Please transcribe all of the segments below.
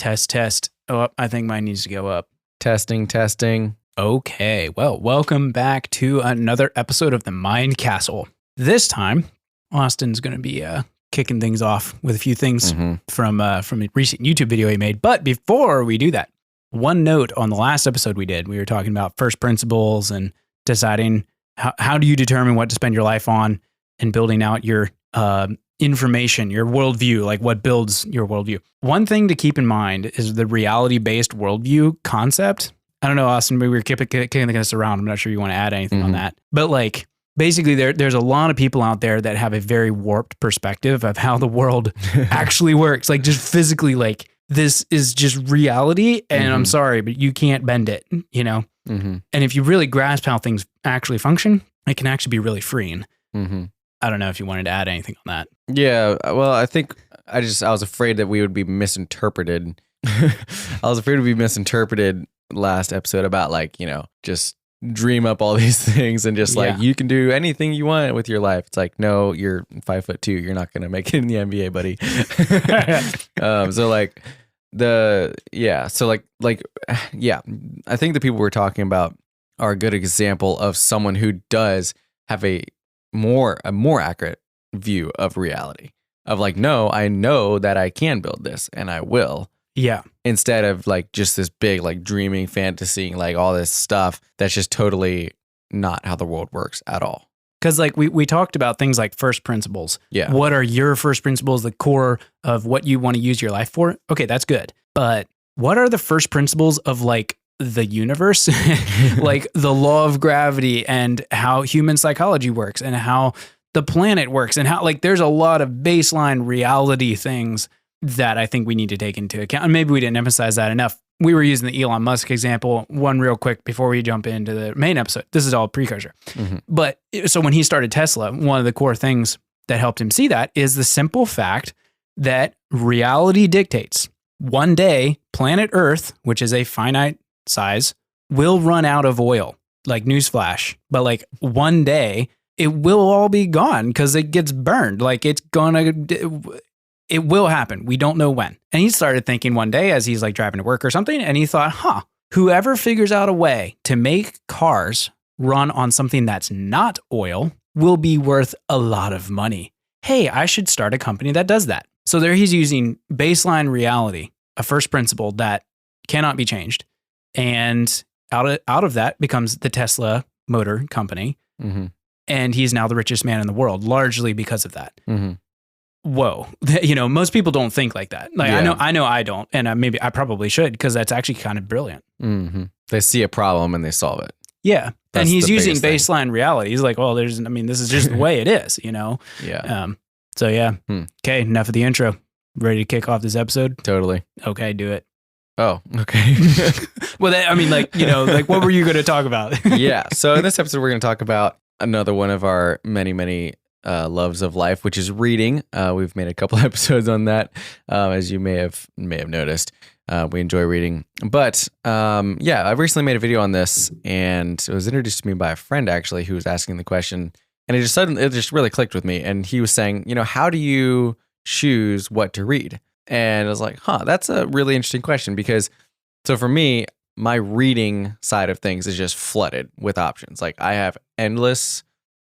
Test. Oh, I think mine needs to go up. Testing. Okay, well, welcome back to another episode of the Mind Castle. This time, Austin's going to be kicking things off with a few things from a recent YouTube video he made. But before we do that, one note on the last episode we did, we were talking about first principles and deciding how do you determine what to spend your life on and building out your information, your worldview, like what builds your worldview. One thing to keep in mind is the reality-based worldview concept. I don't know, Austin, we were kicking this around. I'm not sure you want to add anything on that. But like, basically, there's a lot of people out there that have a very warped perspective of how the world actually works. Like just physically, like this is just reality. And I'm sorry, but you can't bend it, you know? And if you really grasp how things actually function, it can actually be really freeing. I don't know if you wanted to add anything on that. Yeah, well, I think I was afraid that we would be misinterpreted. I was afraid to be misinterpreted last episode about like, you know, just dream up all these things and just like you can do anything you want with your life. It's like, no, you're 5'2", you're not gonna make it in the NBA, buddy. I think the people we're talking about are a good example of someone who does have a more accurate view of reality, of like, no, I know that I can build this and I will. Yeah. Instead of like just this big like dreaming fantasy, like all this stuff that's just totally not how the world works at all. Because like we talked about things like first principles. Yeah. What are your first principles, the core of what you want to use your life for? Okay, that's good. But what are the first principles of like the universe, like the law of gravity and how human psychology works and how the planet works and how like there's a lot of baseline reality things that I think we need to take into account. And maybe we didn't emphasize that enough. We were using the Elon Musk example, one real quick before we jump into the main episode. This is all precursor. But so when he started Tesla, one of the core things that helped him see that is the simple fact that reality dictates one day planet Earth, which is a finite size, will run out of oil. Like newsflash. But like one day it will all be gone because it gets burned. Like it will happen. We don't know when. And he started thinking one day as he's like driving to work or something, and he thought, whoever figures out a way to make cars run on something that's not oil will be worth a lot of money. Hey, I should start a company that does that. So there he's using baseline reality, a first principle that cannot be changed. And out of that becomes the Tesla Motor Company. And he's now the richest man in the world, largely because of that. Whoa, you know, most people don't think like that. Like I know I don't, and maybe I probably should because that's actually kind of brilliant. They see a problem and they solve it. Yeah, and he's using baseline reality. He's like, well, this is just the way it is, you know. Yeah. So yeah. Okay, enough of the intro. Ready to kick off this episode? Totally. Okay, do it. Oh, okay. Well, what were you going to talk about? Yeah. So in this episode, we're going to talk about another one of our many loves of life, which is reading. We've made a couple episodes on that, as you may have noticed. We enjoy reading, but I've recently made a video on this, and it was introduced to me by a friend actually who was asking the question, and it just really clicked with me. And he was saying, you know, how do you choose what to read? And I was like, that's a really interesting question, because so for me, my reading side of things is just flooded with options. Like I have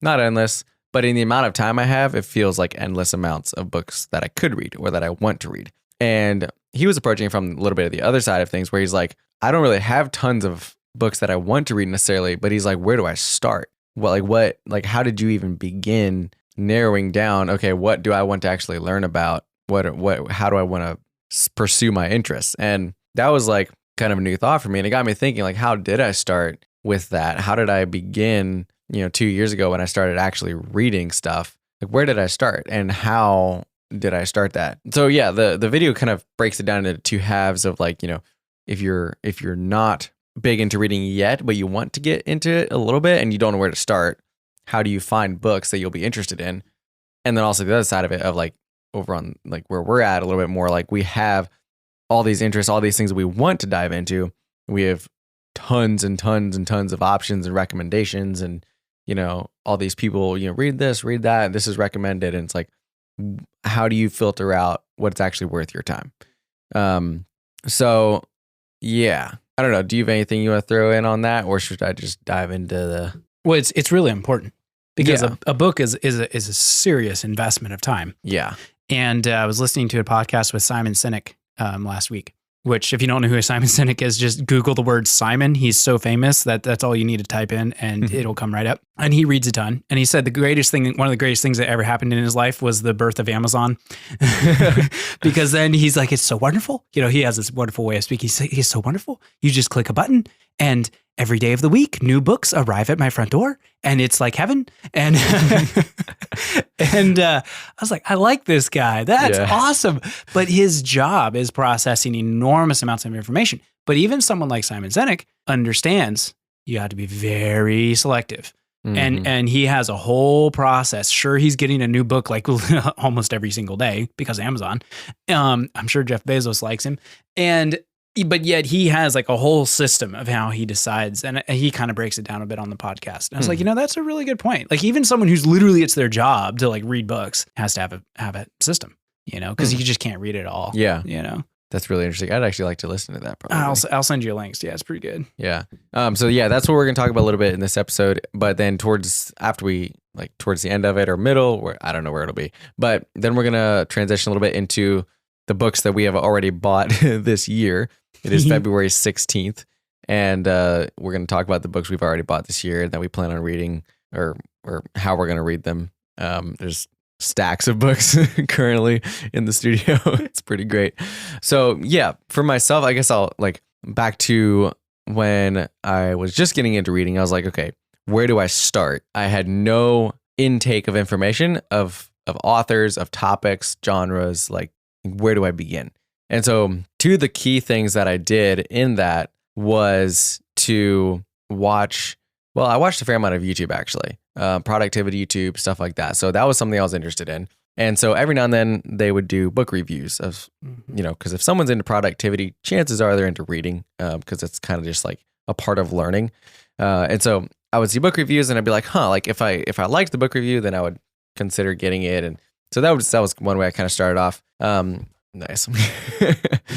not endless, but in the amount of time I have, it feels like endless amounts of books that I could read or that I want to read. And he was approaching it from a little bit of the other side of things, where he's like, I don't really have tons of books that I want to read necessarily, but he's like, where do I start? How did you even begin narrowing down, okay, what do I want to actually learn about? How do I want to pursue my interests? And that was like kind of a new thought for me. And it got me thinking, like, how did I start with that? How did I begin, 2 years ago when I started actually reading stuff? Like, where did I start and how did I start that? So yeah, the video kind of breaks it down into two halves of like, if you're not big into reading yet, but you want to get into it a little bit and you don't know where to start, how do you find books that you'll be interested in? And then also the other side of it of like over on like where we're at a little bit more, like we have all these interests, all these things that we want to dive into. We have tons and tons and tons of options and recommendations and, all these people, read this, read that, and this is recommended. And it's like, how do you filter out what's actually worth your time? So yeah, I don't know. Do you have anything you want to throw in on that, or should I just dive into the? Well, it's really important because Yeah. a book is a serious investment of time. Yeah. And I was listening to a podcast with Simon Sinek last week, which if you don't know who Simon Sinek is, just Google the word Simon. He's so famous that that's all you need to type in and it'll come right up. And he reads a ton. And he said one of the greatest things that ever happened in his life was the birth of Amazon. Because then he's like, it's so wonderful. You know, he has this wonderful way of speaking. He's so wonderful. You just click a button and every day of the week, new books arrive at my front door and it's like heaven. And, I was like, I like this guy. That's awesome. But his job is processing enormous amounts of information. But even someone like Simon Sinek understands you have to be very selective. And he has a whole process. Sure, he's getting a new book like almost every single day because of Amazon. I'm sure Jeff Bezos likes him. But yet he has like a whole system of how he decides, and he kind of breaks it down a bit on the podcast. And I was like, that's a really good point. Like even someone who's literally, it's their job to like read books has to have a system, because you just can't read it all. Yeah. That's really interesting. I'd actually like to listen to that. Probably. I'll send you links. Yeah, it's pretty good. Yeah. So yeah, that's what we're going to talk about a little bit in this episode. But then towards the end of it or middle, where I don't know where it'll be. But then we're going to transition a little bit into the books that we have already bought this year. It is February 16th. And we're going to talk about the books we've already bought this year that we plan on reading or how we're going to read them. There's stacks of books currently in the studio. It's pretty great. So yeah, for myself, I guess I'll back to when I was just getting into reading. I was like, okay, where do I start? I had no intake of information of authors, of topics, genres, like where do I begin? And so two of the key things that I did in that was to watch, I watched a fair amount of YouTube actually. Productivity YouTube, stuff like that. So that was something I was interested in. And so every now and then they would do book reviews of, because if someone's into productivity, chances are they're into reading, because it's kind of just like a part of learning. And so I would see book reviews and I'd be like, if I liked the book review, then I would consider getting it. And so that was one way I kind of started off. Nice.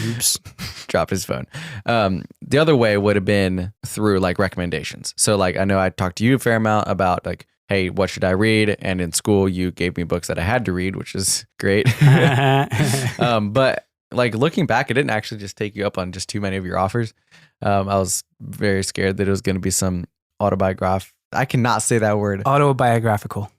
Oops. Dropped his phone. The other way would have been through recommendations. So I know I talked to you a fair amount about hey, what should I read? And in school, you gave me books that I had to read, which is great. But looking back, it didn't actually just take you up on just too many of your offers. I was very scared that it was going to be some I cannot say that word. Autobiographical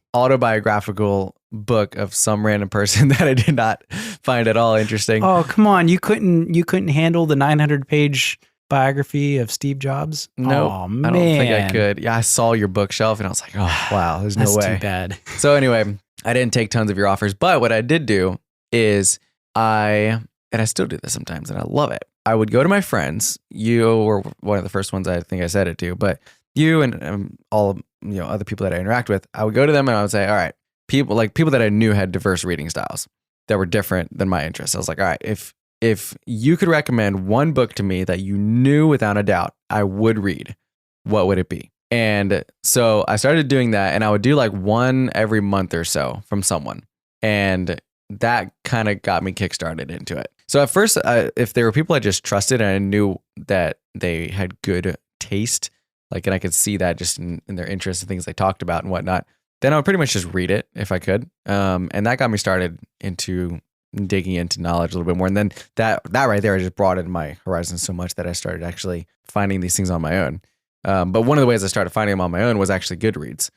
book of some random person that I did not find at all interesting. Oh, come on. You couldn't handle the 900-page biography of Steve Jobs? No, oh, man. I don't think I could. Yeah, I saw your bookshelf and I was like, oh, wow, there's no way. That's too bad. So anyway, I didn't take tons of your offers, but what I did do is and I still do this sometimes and I love it. I would go to my friends. You were one of the first ones I think I said it to, but you and all other people that I interact with, I would go to them and I would say, all right, people that I knew had diverse reading styles that were different than my interests. I was like, all right, if you could recommend one book to me that you knew without a doubt I would read, what would it be? And so I started doing that, and I would do one every month or so from someone. And that kind of got me kickstarted into it. So at first, if there were people I just trusted and I knew that they had good taste, and I could see that just in their interests and things they talked about and whatnot, then I would pretty much just read it if I could. And that got me started into digging into knowledge a little bit more. And then that right there just broadened my horizons so much that I started actually finding these things on my own. But one of the ways I started finding them on my own was actually Goodreads.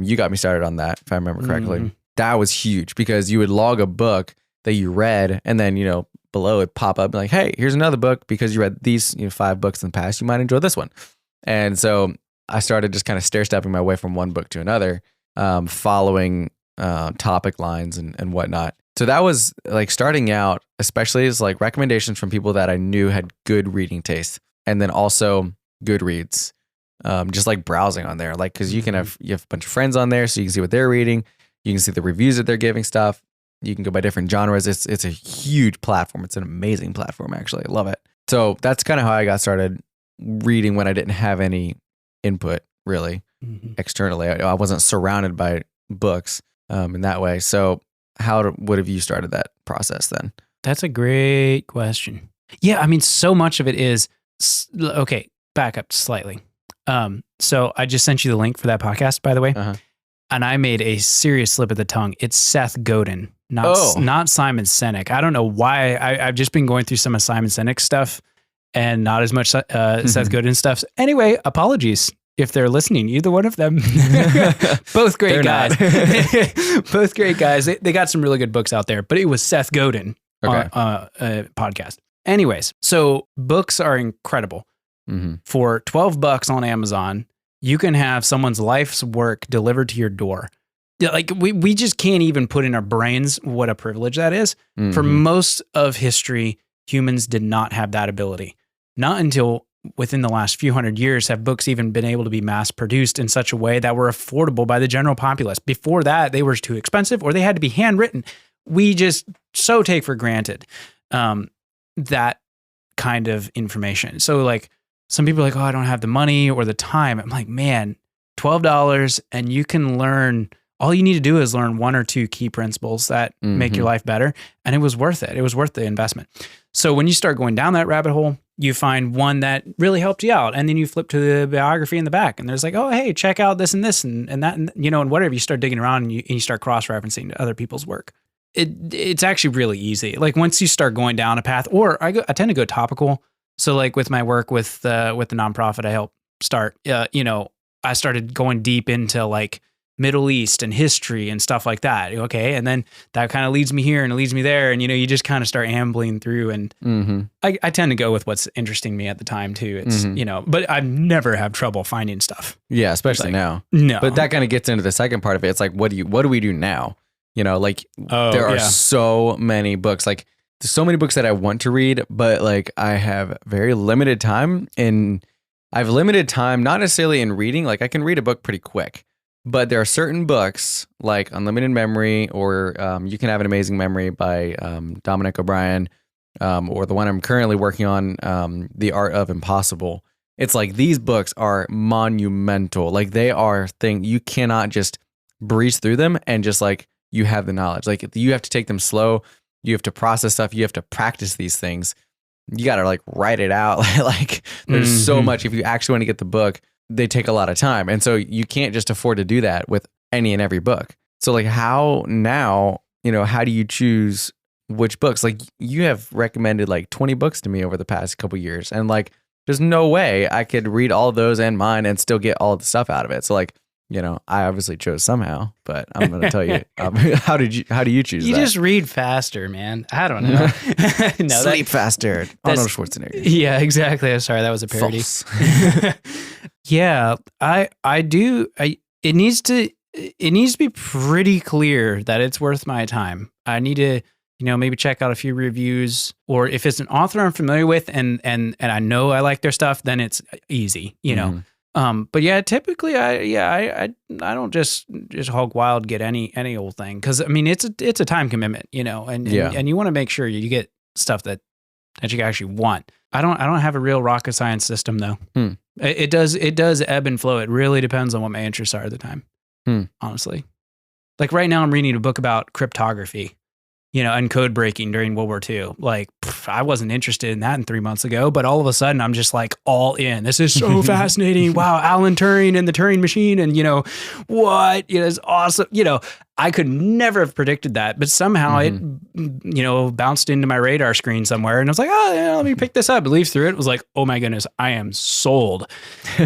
You got me started on that, if I remember correctly. Mm-hmm. That was huge because you would log a book that you read and then, below it pop up like, hey, here's another book because you read these 5 books in the past. You might enjoy this one. And so I started just kind of stair-stepping my way from one book to another, following topic lines and whatnot. So that was starting out, especially as recommendations from people that I knew had good reading taste, and then also Goodreads, just browsing on there, because you have a bunch of friends on there, so you can see what they're reading, you can see the reviews that they're giving stuff, you can go by different genres. It's a huge platform. It's an amazing platform, actually. I love it. So that's kind of how I got started reading when I didn't have any input really externally. I wasn't surrounded by books in that way. So what have you started that process then? That's a great question. Yeah, I mean, so much of it is okay. Back up slightly. So I just sent you the link for that podcast, by the way, and I made a serious slip of the tongue. It's Seth Godin, not Simon Sinek. I don't know why. I've just been going through some of Simon Sinek stuff and not as much Seth Godin stuff. Anyway, apologies if they're listening. Either one of them, both great guys. Both great guys. They got some really good books out there, but it was Seth Godin podcast. Anyways, so books are incredible. For $12 on Amazon, you can have someone's life's work delivered to your door. Yeah, like we just can't even put in our brains what a privilege that is. For most of history, humans did not have that ability. Not until within the last few hundred years have books even been able to be mass produced in such a way that were affordable by the general populace. Before that, they were too expensive or they had to be handwritten. We just so take for granted that kind of information. So like some people are like, oh, I don't have the money or the time. I'm like, man, $12 and you can learn, all you need to do is learn one or two key principles that make your life better. And it was worth it. It was worth the investment. So when you start going down that rabbit hole, you find one that really helped you out. And then you flip to the biography in the back and there's like, oh, hey, check out this and this and that, and, you know, and whatever. You start digging around and you start cross-referencing to other people's work. It's actually really easy. Like once you start going down a path, or I tend to go topical. So like with my work with the nonprofit I helped start, you know, I started going deep into like Middle East and history and stuff like that. Okay. And then that kind of leads me here and it leads me there. And, you know, you just kind of start ambling through and I tend to go with what's interesting me at the time too. It's, you know, but I never have trouble finding stuff. Yeah. Especially now. No. But that kind of gets into the second part of it. It's like, what do we do now? You know, like there are so many books, like there's so many books that I want to read, but like I have very limited time and I have limited time, not necessarily in reading. Like I can read a book pretty quick, but there are certain books like Unlimited Memory or You Can Have an Amazing Memory by Dominic O'Brien or the one I'm currently working on, The Art of Impossible. It's like these books are monumental. Like they are you cannot just breeze through them and just like, you have the knowledge. Like you have to take them slow. You have to process stuff. You have to practice these things. You got to like write it out. Like there's so much. If you actually want to get the book, they take a lot of time. And so you can't just afford to do that with any and every book. So like how now, you know, how do you choose which books? Like you have recommended like 20 books to me over the past couple years. And like, there's no way I could read all of those and mine and still get all of the stuff out of it. So like, you know, I obviously chose somehow, but I'm going to tell you, how do you choose you that? just read faster, man. I don't know. No, Sleep faster. Arnold Schwarzenegger. Yeah, exactly. I'm sorry. That was a parody. Yeah, I do. It needs to be pretty clear that it's worth my time. I need to, you know, maybe check out a few reviews, or if it's an author I'm familiar with and I know I like their stuff, then it's easy, you know. But yeah, typically I don't just hog wild get any old thing, because I mean it's a time commitment, you know, and you want to make sure you get stuff that you actually want. I don't have a real rocket science system though. It does ebb and flow. It really depends on what my interests are at the time. Honestly, like right now I'm reading a book about cryptography, you know, and code breaking during World War II. Like I wasn't interested in that 3 months ago, but all of a sudden I'm just like all in. This is so fascinating. Wow. Alan Turing and the Turing machine. And you know, what, you know, it's awesome. You know, I could never have predicted that, but somehow it, you know, bounced into my radar screen somewhere. And I was like, oh, yeah, let me pick this up. I leafed through it. It was like, oh my goodness, I am sold.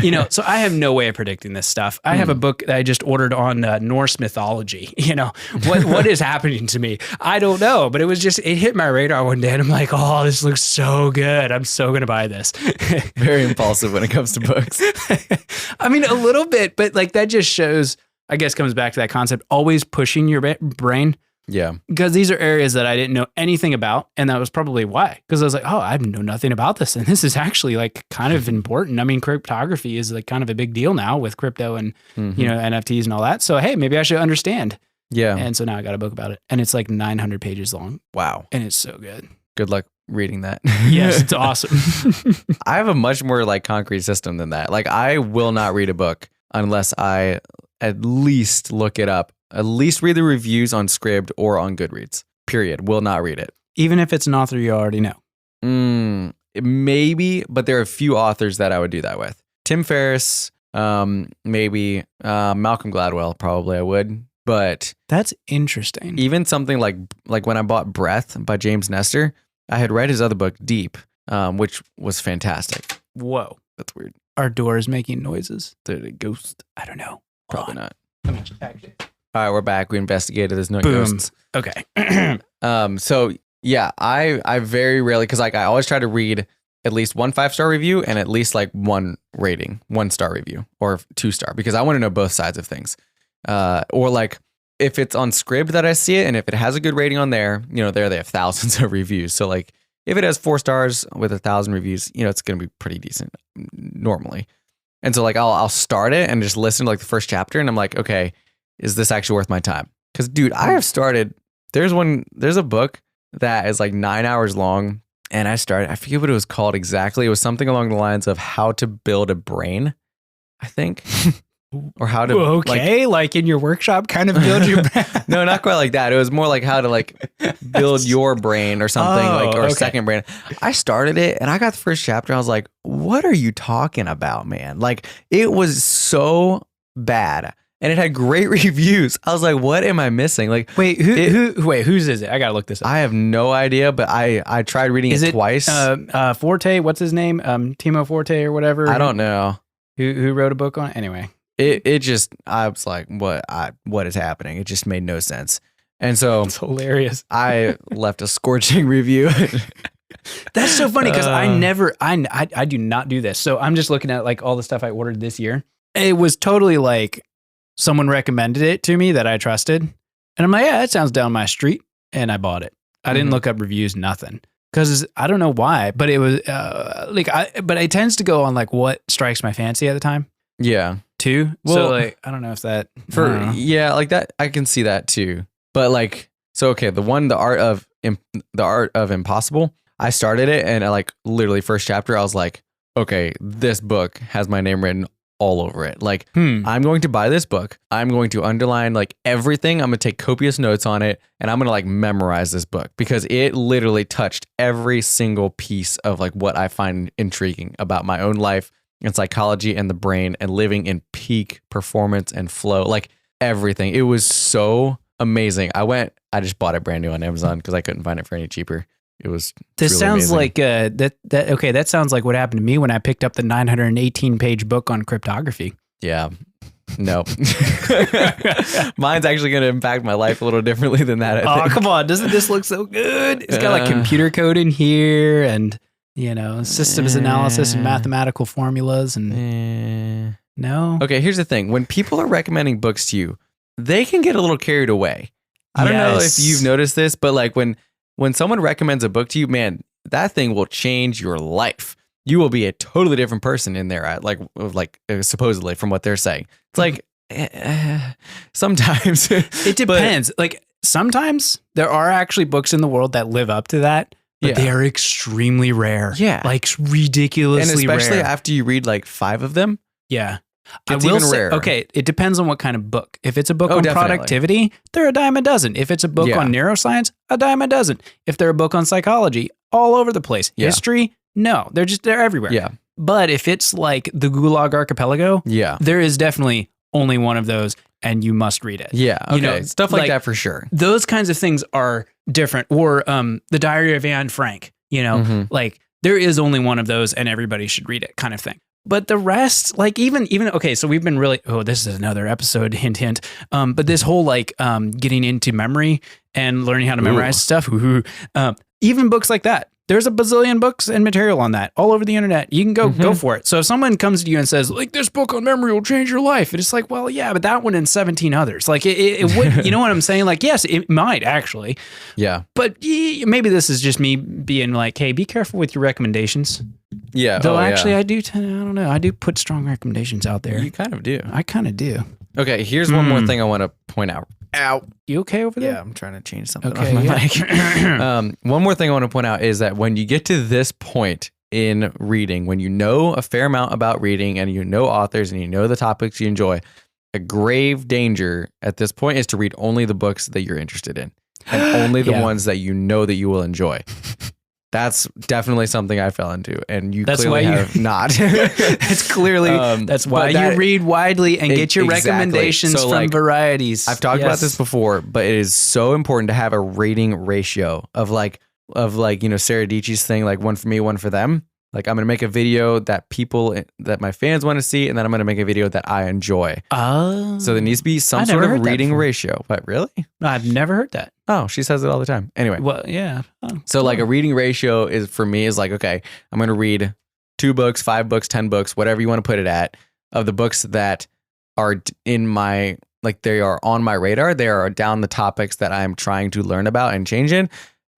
You know, so I have no way of predicting this stuff. I have a book that I just ordered on Norse mythology. You know, what is happening to me? I don't know, but it hit my radar one day and I'm like, oh, this looks so good. I'm so going to buy this. Very impulsive when it comes to books. I mean, a little bit, but like that just shows, I guess, comes back to that concept, always pushing your brain. Yeah. Because these are areas that I didn't know anything about. And that was probably why. Because I was like, oh, I know nothing about this. And this is actually like kind of important. I mean, cryptography is like kind of a big deal now with crypto and, you know, NFTs and all that. So, hey, maybe I should understand. Yeah. And so now I got a book about it. And it's like 900 pages long. Wow. And it's so good. Good luck reading that. Yes, it's awesome. I have a much more like concrete system than that. Like I will not read a book unless I at least look it up, at least read the reviews on Scribd or on Goodreads, period. Will not read it. Even if it's an author you already know. Maybe, but there are a few authors that I would do that with. Tim Ferriss, maybe Malcolm Gladwell, probably I would. But that's interesting. Even something like when I bought Breath by James Nestor, I had read his other book, Deep, which was fantastic. Whoa. That's weird. Our door is making noises. Did it ghost? I don't know. Probably not. Let me check it. All right, we're back. We investigated. There's no Boom. ghosts. Okay. So yeah, I very rarely, because like I always try to read at least one 5-star review and at least like one rating, 1-star review or 2-star, because I want to know both sides of things. Or like if it's on Scribd that I see it, and if it has a good rating on there, there they have thousands of reviews. So like if it has 4 stars with 1,000 reviews, it's going to be pretty decent normally. And so like I'll start it and just listen to like the first chapter, and I'm like, okay, is this actually worth my time? Because dude, I have started. There's a book that is like 9 hours long, and I forget what it was called exactly. It was something along the lines of How to Build a Brain, I think. Or how to like in your workshop kind of build your brain. No, not quite like that. It was more like how to like build your brain or something, or a second brain. I started it and I got the first chapter. I was like, what are you talking about, man? Like it was so bad. And it had great reviews. I was like, what am I missing? Like, whose is it? I gotta look this up. I have no idea, but I tried reading it twice. Forte, what's his name? Timo Forte or whatever. I don't know. Who wrote a book on it? Anyway. It just, I was like, what is happening? It just made no sense. And so it's hilarious. I left a scorching review. That's so funny because I do not do this. So I'm just looking at like all the stuff I ordered this year. It was totally like someone recommended it to me that I trusted. And I'm like, yeah, that sounds down my street. And I bought it. I didn't look up reviews, nothing. Because I don't know why, but it was but it tends to go on like what strikes my fancy at the time. Yeah. Too. Well, so like, I don't know if that like that, I can see that too. But like, so, okay. The art of impossible. I started it and I like literally first chapter, I was like, okay, this book has my name written all over it. Like, I'm going to buy this book. I'm going to underline like everything. I'm going to take copious notes on it, and I'm going to like memorize this book because it literally touched every single piece of like what I find intriguing about my own life and psychology and the brain and living in peak performance and flow, like everything. It was so amazing. I just bought it brand new on Amazon because I couldn't find it for any cheaper. It was. This really sounds amazing. like okay. That sounds like what happened to me when I picked up the 918-page book on cryptography. Yeah. No. Mine's actually going to impact my life a little differently than that. I think. Come on! Doesn't this look so good? It's got like computer code in here and systems analysis and mathematical formulas and no. Okay, here's the thing: when people are recommending books to you, they can get a little carried away. I don't know if you've noticed this, but like when someone recommends a book to you, man, that thing will change your life. You will be a totally different person in there, like supposedly from what they're saying. It's like sometimes it depends. Like sometimes there are actually books in the world that live up to that, but they are extremely rare. Yeah, like ridiculously rare. And especially after you read like 5 of them. Yeah. It's even rarer. Okay, it depends on what kind of book. If it's a book on productivity, they're a dime a dozen. If it's a book on neuroscience, a dime a dozen. If they're a book on psychology, all over the place. History, no, they're everywhere. Yeah. But if it's like the Gulag Archipelago, there is definitely only one of those, and you must read it. Yeah, okay. Stuff like that for sure. Those kinds of things are different. Or the Diary of Anne Frank. Like there is only one of those, and everybody should read it, kind of thing. But the rest, like even okay, so we've been really, this is another episode, hint. But this whole like getting into memory and learning how to memorize stuff, even books like that. There's a bazillion books and material on that all over the internet. You can go for it. So if someone comes to you and says, like, this book on memory will change your life, it's like, well, yeah, but that one and 17 others. Like it would, you know what I'm saying? Like, yes, it might actually. Yeah. But maybe this is just me being like, hey, be careful with your recommendations. Yeah. Though actually I don't know. I do put strong recommendations out there. You kind of do. I kind of do. Okay. Here's one more thing I want to point out. Ow. You okay over there? Yeah, I'm trying to change something on my mic. One more thing I want to point out is that when you get to this point in reading, when you know a fair amount about reading and you know authors and you know the topics you enjoy, a grave danger at this point is to read only the books that you're interested in and only the ones that you know that you will enjoy. That's definitely something I fell into, and you That's clearly why you- have not. That's clearly that's why but you read widely and get your exactly. recommendations So, from like, varieties. I've talked about this before, but it is so important to have a rating ratio of like Sarah Dietschy's thing, like one for me, one for them. Like I'm going to make a video that my fans want to see, and then I'm going to make a video that I enjoy. Oh. So there needs to be some I sort never of heard that reading before. ratio. But really? I've never heard that. Oh, she says it all the time. Anyway. Well, yeah. Oh, So like a reading ratio is for me is like, okay, I'm going to read 2 books, 5 books, 10 books, whatever you want to put it at, of the books that are in my, like they are on my radar. They are down the topics that I'm trying to learn about and change in.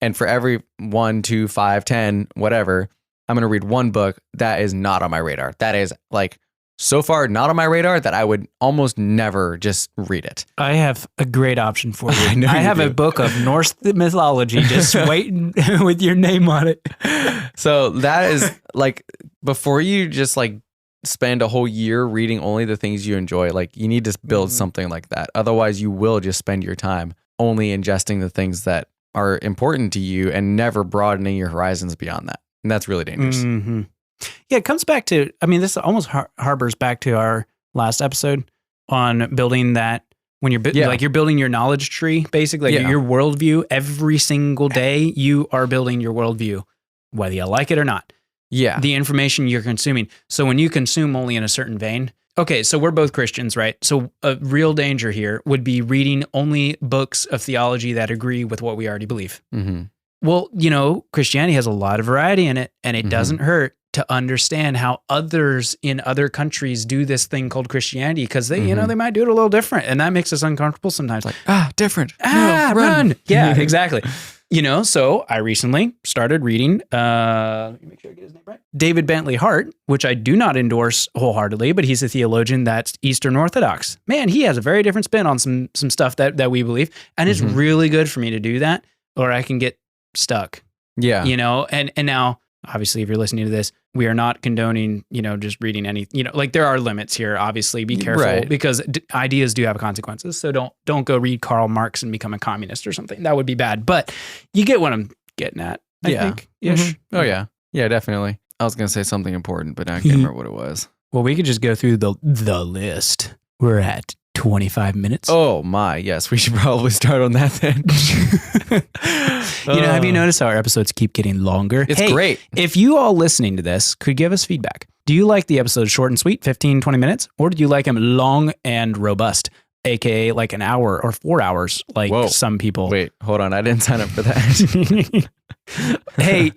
And for every 1, 2, 5, 10, whatever, I'm going to read 1 book that is not on my radar. That is like so far not on my radar that I would almost never just read it. I have a great option for you. I know I you have do. a book of Norse mythology just waiting with your name on it. So that is like, before you just like spend a whole year reading only the things you enjoy, like you need to build something like that. Otherwise you will just spend your time only ingesting the things that are important to you and never broadening your horizons beyond that. And that's really dangerous. Mm-hmm. Yeah, it comes back to, I mean, this almost harbors back to our last episode on building that when you're like you're building your knowledge tree, basically like your worldview. Every single day you are building your worldview, whether you like it or not. Yeah. The information you're consuming. So when you consume only in a certain vein, okay, so we're both Christians, right? So a real danger here would be reading only books of theology that agree with what we already believe. Mm-hmm. Well, Christianity has a lot of variety in it, and it doesn't hurt to understand how others in other countries do this thing called Christianity, because they, they might do it a little different, and that makes us uncomfortable sometimes. Like, different. No, run. run. Yeah, exactly. So I recently started reading, let me make sure I get his name right, David Bentley Hart, which I do not endorse wholeheartedly, but he's a theologian that's Eastern Orthodox. Man, he has a very different spin on some stuff that we believe, and it's really good for me to do that, or I can get stuck. Yeah. And now, obviously, if you're listening to this, we are not condoning, just reading any, like there are limits here, obviously. Be careful because ideas do have consequences. So don't go read Karl Marx and become a communist or something. That would be bad. But you get what I'm getting at, I think. Ish. Oh, yeah. Yeah, definitely. I was going to say something important, but I can't remember what it was. Well, we could just go through the list. We're at 25 minutes. Oh my, yes. We should probably start on that then. Have you noticed how our episodes keep getting longer? It's great. If you all listening to this could give us feedback. Do you like the episodes short and sweet, 15, 20 minutes? Or do you like them long and robust, aka like an hour or 4 hours, like some people? Wait, hold on. I didn't sign up for that. Hey,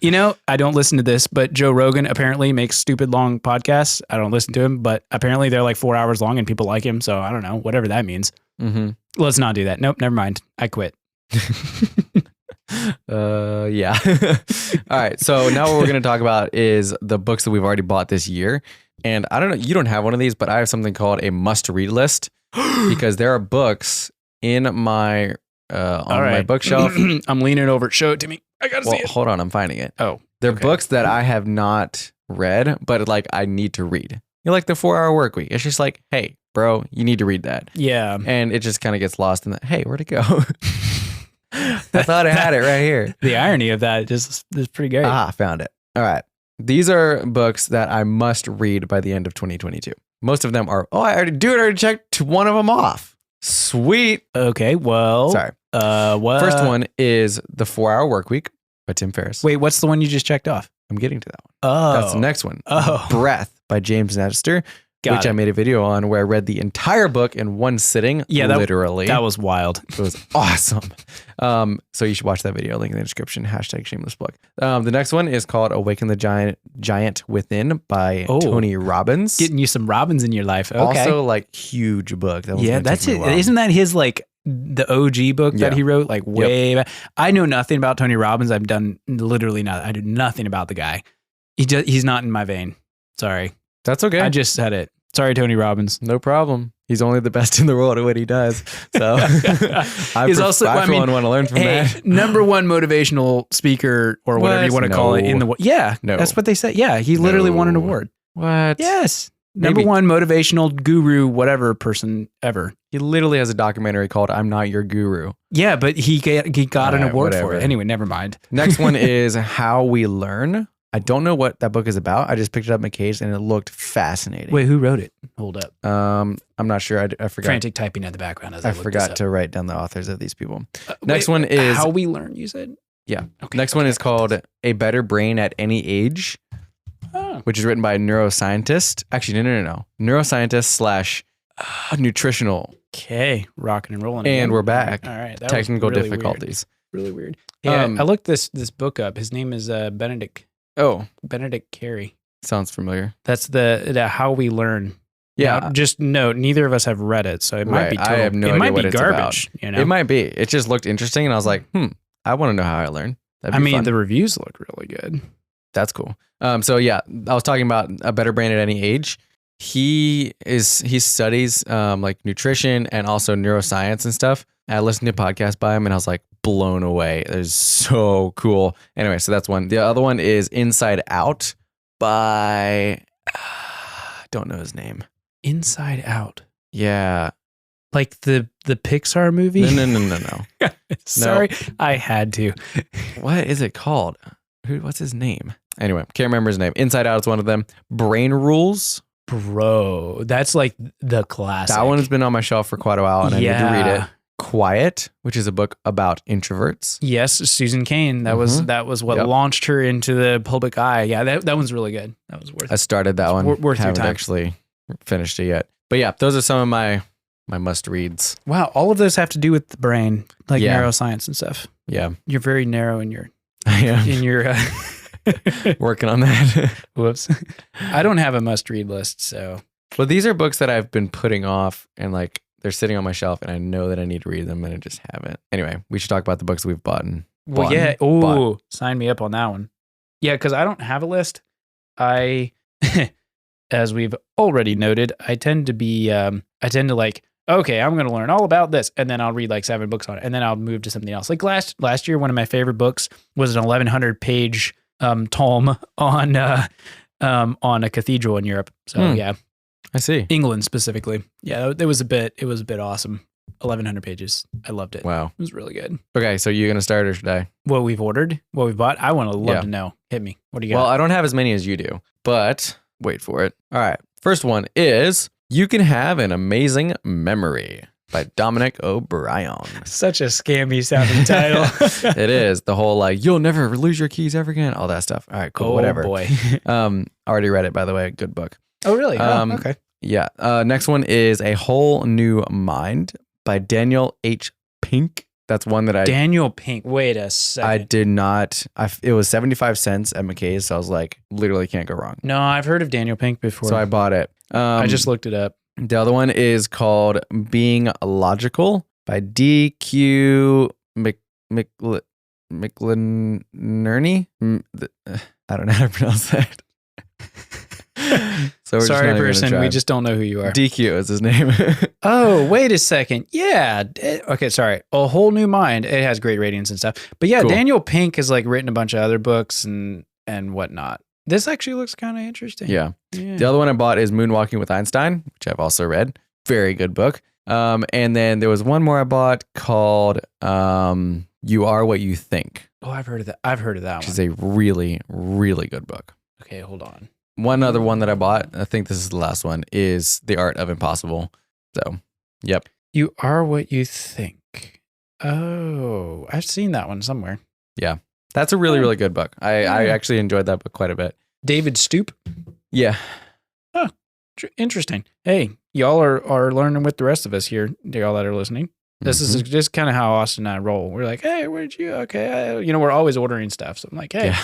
I don't listen to this, but Joe Rogan apparently makes stupid long podcasts. I don't listen to him, but apparently they're like 4 hours long and people like him. So I don't know, whatever that means. Mm-hmm. Let's not do that. Nope, never mind. I quit. Yeah. All right. So now what we're going to talk about is the books that we've already bought this year. And I don't know, you don't have one of these, but I have something called a must-read list because there are books in my my bookshelf. I'm leaning over. Show it to me. I gotta see it. Hold on, I'm finding it. Oh, they're books that I have not read, but like I need to read. You're like the 4-hour work week. It's just like, hey, bro, you need to read that. Yeah. And it just kind of gets lost in that. Hey, where'd it go? I thought I had it right here. The irony of that is pretty great. Found it. All right. These are books that I must read by the end of 2022. Most of them are, I already checked one of them off. Sweet. Okay, well. Sorry. What? First one is The 4-Hour Work Week by Tim Ferriss. Wait, what's the one you just checked off? I'm getting to that one. Oh. That's the next one. Oh. Breath by James Nestor, which I made a video on where I read the entire book in one sitting. Yeah, literally. That was wild. It was awesome. So you should watch that video. Link in the description. #shameless book. The next one is called Awaken the Giant Within by Tony Robbins. Getting you some Robbins in your life. Okay. Also, like, huge book. That's it. Isn't that his, like, the OG book that he wrote, like, way back? I know nothing about Tony Robbins. I've done literally nothing. I do nothing about the guy. He's not in my vein. Sorry. That's okay. I just said it. Sorry, Tony Robbins. No problem. He's only the best in the world at what he does. So I want to learn from that. Number one motivational speaker or whatever you want to call it in the world. Yeah, that's what they said. Yeah, he literally won an award. What? Yes. Number one motivational guru, whatever person ever. He literally has a documentary called "I'm Not Your Guru." Yeah, but he got an award for whatever. it. Anyway, never mind. Next one is How We Learn. I don't know what that book is about. I just picked it up in my case and it looked fascinating. Wait, who wrote it? Hold up. I'm not sure. I forgot. Frantic typing in the background as I forgot to write down the authors of these people. Next wait, one is How We Learn, you said? Yeah. Okay, Next one is called A Better Brain at Any Age, which is written by a neuroscientist. Actually, no. Neuroscientist / nutritional. Okay, rocking and rolling. And again. we're back. All right. That Technical was really difficulties. Weird. Really weird. Yeah, I looked this book up. His name is Benedict Carey. Sounds familiar. That's the How We Learn. Yeah. Now, just note, neither of us have read it, so it might be total. I have no idea it might what be it's garbage. about. You know? It might be. It just looked interesting, and I was like, I want to know how I learn. I mean, fun. the reviews look really good. That's cool. So yeah, I was talking about A Better Brain at Any Age. He studies like nutrition and also neuroscience and stuff. I listened to a podcast by him and I was like blown away. It was so cool. Anyway, so that's one. The other one is Inside Out by don't know his name. Inside Out. Yeah. Like the Pixar movie? No. Sorry, I had to. What is it called? What's his name? Anyway, can't remember his name. Inside Out is one of them. Brain Rules. Bro, that's like the classic. That one has been on my shelf for quite a while and I need to read it. Quiet, which is a book about introverts. Yes, Susan Cain. That was what launched her into the public eye. Yeah, that one's really good. That was worth it. I started that one. Worth your Haven't time. actually finished it yet. But yeah, those are some of my must reads. Wow, all of those have to do with the brain, like Yeah. neuroscience and stuff. Yeah. You're very narrow in your I am in your working on that. whoops. I don't have a must read list, so Well, these are books that I've been putting off and like they're sitting on my shelf and I know that I need to read them and I just haven't. Anyway, we should talk about the books we've bought. yeah. Oh, sign me up on that one. Yeah, because I don't have a list. I, as we've already noted, I tend to like, okay, I'm going to learn all about this. And then I'll read like 7 books on it. And then I'll move to something else. Like last year, one of my favorite books was an 1,100 page tome on a cathedral in Europe. So yeah. I see. England specifically. Yeah, it was a bit awesome. 1,100 pages. I loved it. Wow. It was really good. Okay, so you're going to start or should I? What we've ordered, what we've bought, I want to love to know. Hit me. What do you got? Well, I don't have as many as you do, but wait for it. All right. First one is You Can Have an Amazing Memory by Dominic O'Brien. Such a scammy sounding title. It is. The whole like, you'll never lose your keys ever again. All that stuff. All right, cool. Whatever. Boy. Already read it, by the way. Good book. Oh, really? Okay. Yeah. Next one is A Whole New Mind by Daniel H. Pink. That's one that Daniel Pink. Wait a second. I did not. It was 75 cents at McKay's, so I was like, literally can't go wrong. No, I've heard of Daniel Pink before. So I bought it. I just looked it up. The other one is called Being Logical by D.Q. McLinnerney. I don't know how to pronounce that. So sorry, person. We just don't know who you are. DQ is his name. Oh, wait a second. Yeah. Okay, sorry. A Whole New Mind. It has great ratings and stuff. But yeah, cool. Daniel Pink has like written a bunch of other books and whatnot. This actually looks kind of interesting. Yeah. The other one I bought is Moonwalking with Einstein, which I've also read. Very good book. And then there was one more I bought called You Are What You Think. Oh, I've heard of that. I've heard of that which one. Is a really, really good book. Okay, hold on. One other one that I bought, I think this is the last one, is The Art of Impossible. So, yep. You Are What You Think. Oh, I've seen that one somewhere. Yeah. That's a really, really good book. I actually enjoyed that book quite a bit. David Stoop? Yeah. Oh, interesting. Hey, y'all are learning with the rest of us here, y'all that are listening. This is just kind of how Austin and I roll. We're like, hey, where'd you? Okay. We're always ordering stuff. So I'm like, hey,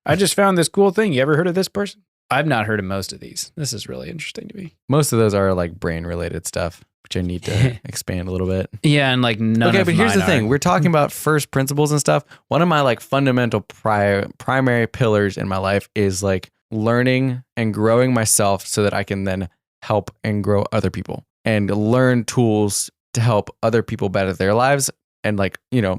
I just found this cool thing. You ever heard of this person? I've not heard of most of these. This is really interesting to me. Most of those are like brain related stuff, which I need to expand a little bit. Yeah. And like none of Okay, but here's the thing. are. We're talking about first principles and stuff. One of my like fundamental primary pillars in my life is like learning and growing myself so that I can then help and grow other people and learn tools to help other people better their lives and like,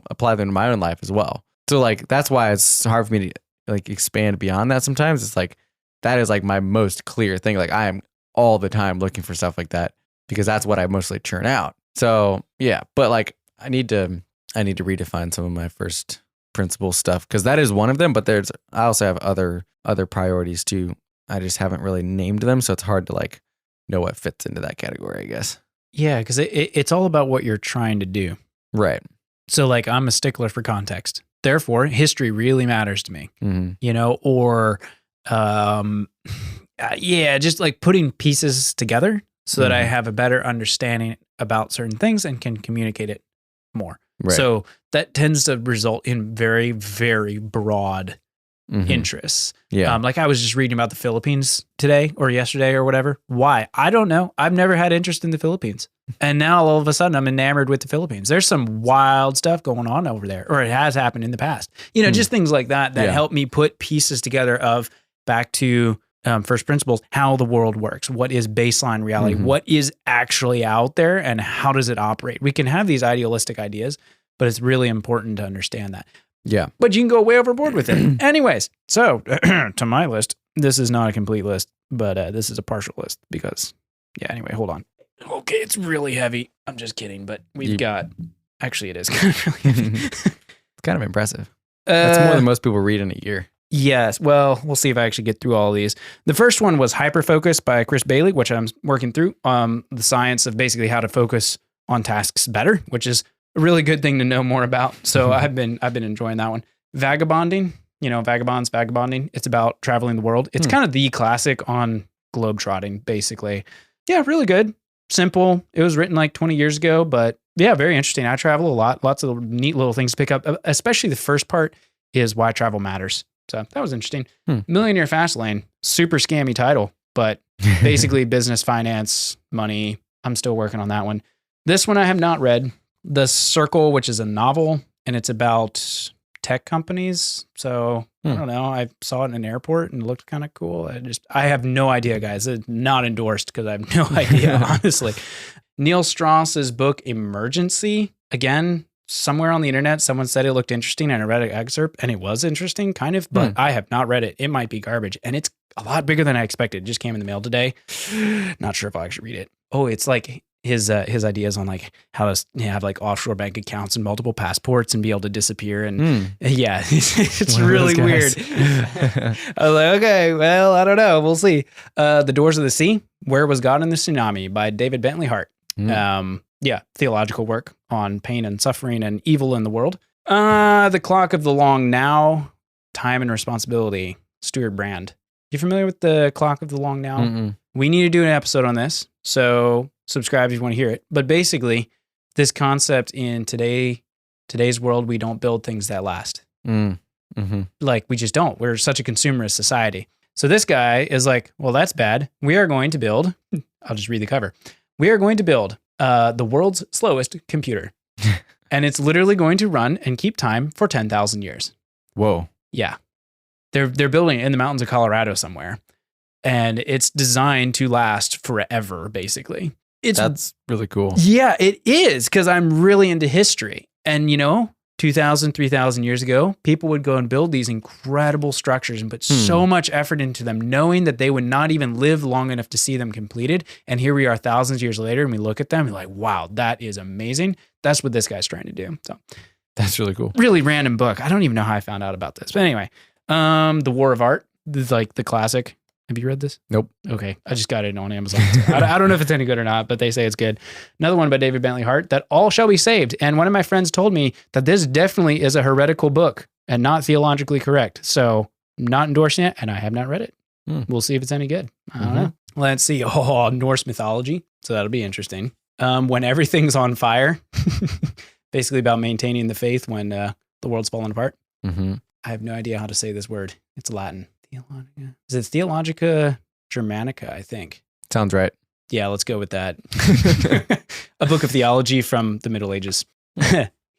apply them to my own life as well. So like, that's why it's hard for me to like expand beyond that sometimes. It's like, that is like my most clear thing. Like I am all the time looking for stuff like that because that's what I mostly churn out. So yeah, but like I need to redefine some of my first principle stuff because that is one of them. But I also have other priorities too. I just haven't really named them, so it's hard to like know what fits into that category, I guess. Yeah, because it's all about what you're trying to do. Right. So like I'm a stickler for context. Therefore, history really matters to me. Mm-hmm. Or just like putting pieces together so that I have a better understanding about certain things and can communicate it more. Right. So that tends to result in very, very broad interests. Yeah. Like I was just reading about the Philippines today or yesterday or whatever. Why? I don't know. I've never had interest in the Philippines. And now all of a sudden I'm enamored with the Philippines. There's some wild stuff going on over there, or it has happened in the past. Just things like that help me put pieces together of back to first principles, how the world works, what is baseline reality, what is actually out there, and how does it operate. We can have these idealistic ideas, but it's really important to understand that. Yeah. But you can go way overboard with it. Anyways, so to my list, this is not a complete list, but this is a partial list because, anyway, hold on. Okay, it's really heavy. I'm just kidding, but we've got, actually it is kind of really heavy. It's kind of impressive. That's more than most people read in a year. Yes. Well, we'll see if I actually get through all of these. The first one was Hyperfocus by Chris Bailey, which I'm working through. The science of basically how to focus on tasks better, which is a really good thing to know more about. So I've been enjoying that one. Vagabonding, vagabonding. It's about traveling the world. It's kind of the classic on globetrotting, basically. Yeah, really good. Simple. It was written like 20 years ago, but yeah, very interesting. I travel a lot. Lots of neat little things to pick up, especially the first part is why travel matters. So that was interesting. Millionaire Fastlane, super scammy title, but basically business, finance, money. I'm still working on that one. This one I have not read. The Circle, which is a novel, and it's about tech companies. So I don't know. I saw it in an airport and it looked kind of cool. I have no idea, guys. It's not endorsed because I have no idea, honestly. Neil Strauss's book, Emergency, again, somewhere on the internet, someone said it looked interesting and I read an excerpt and it was interesting, kind of, but I have not read it. It might be garbage. And it's a lot bigger than I expected. It just came in the mail today. Not sure if I'll actually read it. Oh, it's like his ideas on like how to have like offshore bank accounts and multiple passports and be able to disappear. And it's really weird. I was like, okay, well, I don't know. We'll see. The Doors of the Sea, Where Was God in the Tsunami by David Bentley Hart. Theological work on pain and suffering and evil in the world. The Clock of the Long Now, Time and Responsibility, Stuart Brand. You familiar with The Clock of the Long Now? Mm-mm. We need to do an episode on this, so subscribe if you want to hear it. But basically, this concept in today's world, we don't build things that last. Like, we just don't. We're such a consumerist society. So this guy is like, well, that's bad. We are going to build, I'll just read the cover. We are going to build the world's slowest computer. And it's literally going to run and keep time for 10,000 years. Whoa. Yeah. They're building it in the mountains of Colorado somewhere. And it's designed to last forever, basically. That's really cool. Yeah, it is, because I'm really into history. And 2,000, 3,000 years ago, people would go and build these incredible structures and put so much effort into them, knowing that they would not even live long enough to see them completed. And here we are thousands of years later, and we look at them and we're like, wow, that is amazing. That's what this guy's trying to do. So that's really cool. Really random book. I don't even know how I found out about this. But anyway, The War of Art, this is like the classic. Have you read this? Nope. Okay. I just got it on Amazon. I don't know if it's any good or not, but they say it's good. Another one by David Bentley Hart, That All Shall Be Saved. And one of my friends told me that this definitely is a heretical book and not theologically correct. So I'm not endorsing it, and I have not read it. We'll see if it's any good. I don't know. Let's see. Oh, Norse mythology. So that'll be interesting. When Everything's on Fire. Basically about maintaining the faith when the world's falling apart. I have no idea how to say this word. It's Latin. Theologica. Is it Theologica Germanica, I think? Sounds right. Yeah, let's go with that. A book of theology from the Middle Ages.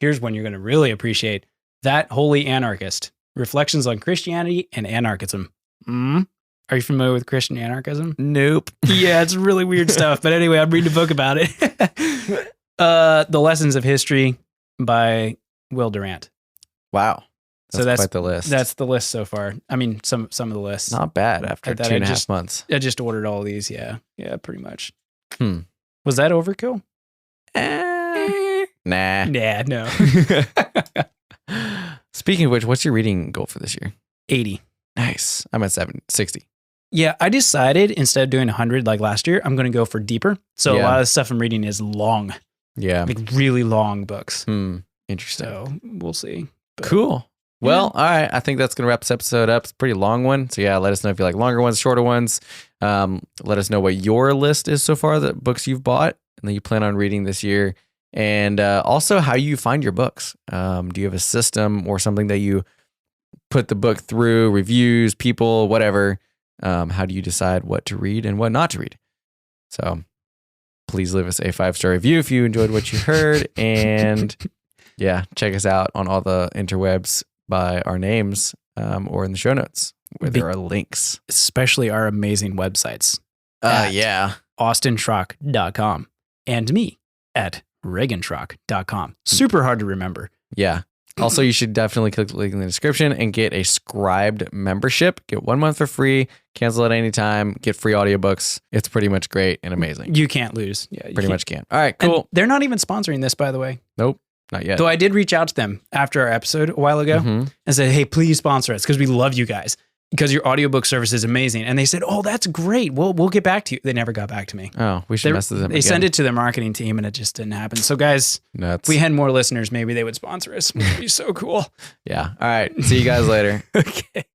Here's one you're going to really appreciate. That Holy Anarchist. Reflections on Christianity and Anarchism. Are you familiar with Christian anarchism? Nope. Yeah, it's really weird stuff. But anyway, I'm reading a book about it. The Lessons of History by Will Durant. Wow. That's quite the list. That's the list so far. I mean, some of the lists. Not bad after 2.5 months. I just ordered all these. Yeah, pretty much. Was that overkill? Nah. Nah, no. Speaking of which, what's your reading goal for this year? 80. Nice. I'm at 60. Yeah, I decided instead of doing 100 like last year, I'm going to go for deeper. So a Yeah. lot of the stuff I'm reading is long, Yeah. like really long books. Interesting. So we'll see. But Cool. Well, all right. I think that's going to wrap this episode up. It's a pretty long one. So yeah, let us know if you like longer ones, shorter ones. Let us know what your list is so far, the books you've bought and that you plan on reading this year. And also how you find your books. Do you have a system or something that you put the book through, reviews, people, whatever? How do you decide what to read and what not to read? So please leave us a 5-star review if you enjoyed what you heard. And yeah, check us out on all the interwebs by our names or in the show notes where there are links. especially our amazing websites. Yeah. austinschrock.com and me at reaganschrock.com. Super hard to remember. Yeah. Also, you should definitely click the link in the description and get a Scribd membership. Get 1 month for free, cancel at any time, get free audiobooks. It's pretty much great and amazing. You can't lose. Yeah, Pretty much can. All right, cool. And they're not even sponsoring this, by the way. Nope, not yet. Though I did reach out to them after our episode a while ago and said, hey, please sponsor us because we love you guys because your audiobook service is amazing. And they said, oh, that's great. We'll get back to you. They never got back to me. Oh, we should mess with them They again. sent it to their marketing team and it just didn't happen. So guys, Nuts. if we had more listeners, maybe they would sponsor us. It would be so cool. Yeah. All right. See you guys later. Okay.